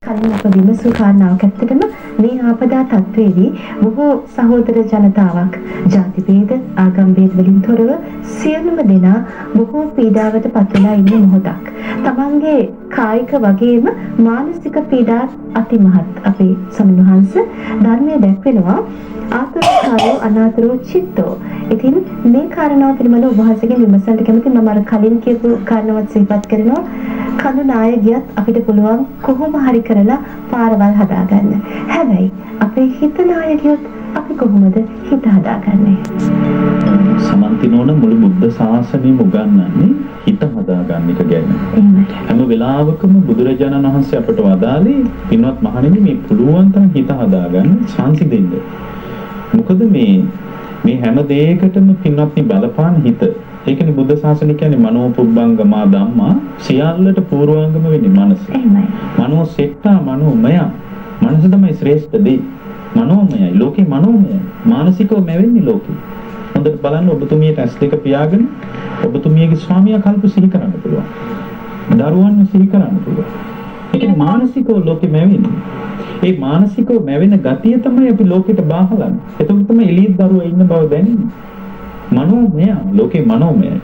කලින් අප විමසූ කාරණාවක් ඇත්තටම මේ ආපදා තත්ත්වයේදී බොහෝ සහෝදර ජනතාවක් ජාති භේද ආගම් භේද වලින් තොරව සියලුම දෙනා බොහෝ පීඩාවට පත් වෙලා ඉන්න මොහොතක්. තමන්ගේ කායික වගේම මානසික පීඩා අතිමහත්. අපේ සම්වහන්ස ධර්මයේ දැක්වෙනවා ආතුරකාරෝ අනාතුරෝ චිත්තෝ. ඉතින් මේ කාරණාව පිළිබඳව ඔබ වහන්සේගෙන් විමසන්න කැමති. මම අර කලින් කියපු කාරණාවත් සිහිපත් කරනවා. කඳු නාය ගියත් අපිට පුළුවන් කොහොම හරි කරලා පාරවල් හදාගන්න. හැබැයි අපේ හිත නාය ගියොත් අපි කොහොමද හිත හදාගන්නේ? සමන්තිනෝන මුළු බුද්ධ ශාසනයම උගන්වන්නේ හිත හදාගන්න එක ගැන. හැම වෙලාවකම බුදුරජාණන් වහන්සේ අපට වදාළේ පින්වත් මහණෙනි මේ පුළුවන් තරම් හිත හදාගන්න ශාන්ති දෙන්න. මොකද මේ හැම දෙයකටම පින්වත්නි බලපාන හිත. ඒකනේ බුද්ධ ශාසනය කියන්නේ මනෝපුබ්බංගමා ධම්මා සියල්ලට පූර්වාංගම වෙන්නේ මනස. එහෙමයි. මනෝ සෙට්ටා මනෝමය. මනස තමයි ශ්‍රේෂ්ඨ දේ. මනෝමයයි. ලෝකේ මනෝමයයි. මානසිකව මැවෙන්නේ ලෝකේ. හොඳට බලන්න ඔබතුමියට ඇස් දෙක පියාගෙන ඔබතුමියගේ ස්වාමියා කල්ප සිහි කරන්න පුළුවන්. දරුවන්ව සිහි කරන්න පුළුවන්. ඒ කියන්නේ මානසිකව ලෝකෙ මැවෙන්නේ. ඒ මානසිකව මැවෙන ගතිය තමයි අපි ලෝකෙට බාහලන්නේ. එතකොට තමයි එළියේ දරුවා ඉන්න බව දැනෙන්නේ. මනෝමය ලෝකේ මනෝමයයි.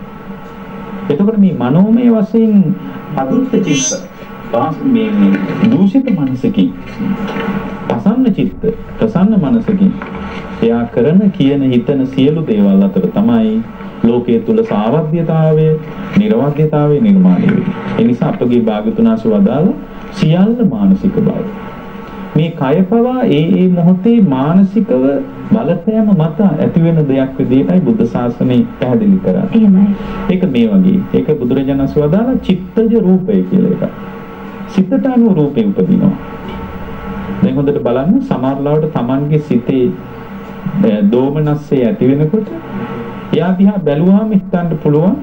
එතකොට මේ මනෝමය වශයෙන් අදුත් චිත්ත මේ දූෂිත මනසකින් ප්‍රසන්න චිත්ත ප්‍රසන්න මනසකින් එයා කරන කියන හිතන සියලු දේවල් අතර තමයි ලෝකයේ තුල සාවද්‍යතාවය නිර්වද්‍යතාවය නිර්මාණය වෙන්නේ. ඒ නිසා අපගේ භාග්‍යතුන් වහන්සේ වදාළ සියල්ල මානසික බව. මේ කය පවා ඒ මොහොතේ මානසිකව බලපෑම මත ඇති වෙන දෙයක් විදිහටයි බුද්ධ ශාසනය පැහැදිලි කරන්නේ. එහෙමයි. ඒක මේ වගේ. ඒක බුදුරජාණන් වහන්සේ වදාළ චිත්තජ රූපය කියලා එකක්. සිතට අනුව රූපේ උපදිනවා. දැන් හොඳට බලන්න සමහරවිට Tamanගේ සිතේ දෝමනස්සේ ඇති වෙනකොට එයා දිහා බැලුවාම හිතන්න පුළුවන්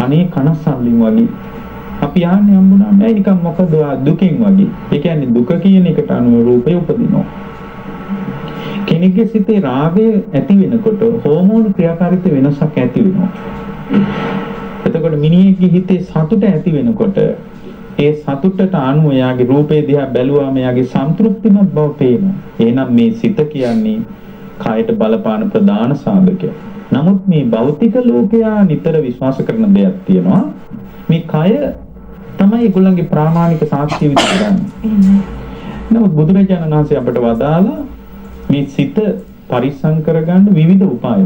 අනේ කනස්සල්ලින් වගේ අපි යන්නේ හම්බුනා නෑ නිකන් මොකද දුකින් වගේ. ඒ කියන්නේ දුක කියන එකට අනුව රූපේ උපදිනවා. කෙනෙක්ගේ සිතේ රාගය ඇති වෙනකොට හෝමෝන ක්‍රියාකාරීත්ව වෙනසක් ඇති වෙනවා. එතකොට මිනිහෙක්ගේ හිතේ සතුට ඇති වෙනකොට ඒ සතුටට අනුව එයාගේ රූපේ දිහා බැලුවාම එයාගේ සන්තුෂ්ටිමත් බව පේනවා. එහෙනම් මේ සිත කියන්නේ කායට බලපාන ප්‍රධාන සාධකයක්. නමුත් මේ භෞතික ලෝකයා නිතර විශ්වාස කරන දෙයක් තියෙනවා. මේ කය තමයි ඒගොල්ලන්ගේ ප්‍රාමාණික සාක්ෂිය විදිහට ගන්න. නමුත් බුදුරජාණන් වහන්සේ අපට වදාලා මේ සිත පරිස්සම් කරගන්න විවිධ උපාය.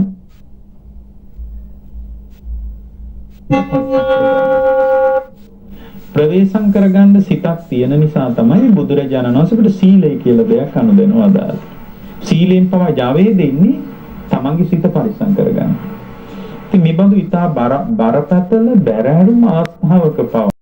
ප්‍රවේශම් කරගන්න සිතක් තියෙන නිසා තමයි බුදුරජාණන් වහන්සේ අපිට සීලය කියලා දෙයක් අනුදෙනවා වදාළා. සීලෙන් පවා ජාවේ දෙන්නේ තමන්ගේ සිත පරිස්සම් කරගන්න. ඉතින් මේ බඳු ඊට බරපතල බැරෑරුම් ආස්ථාවක පව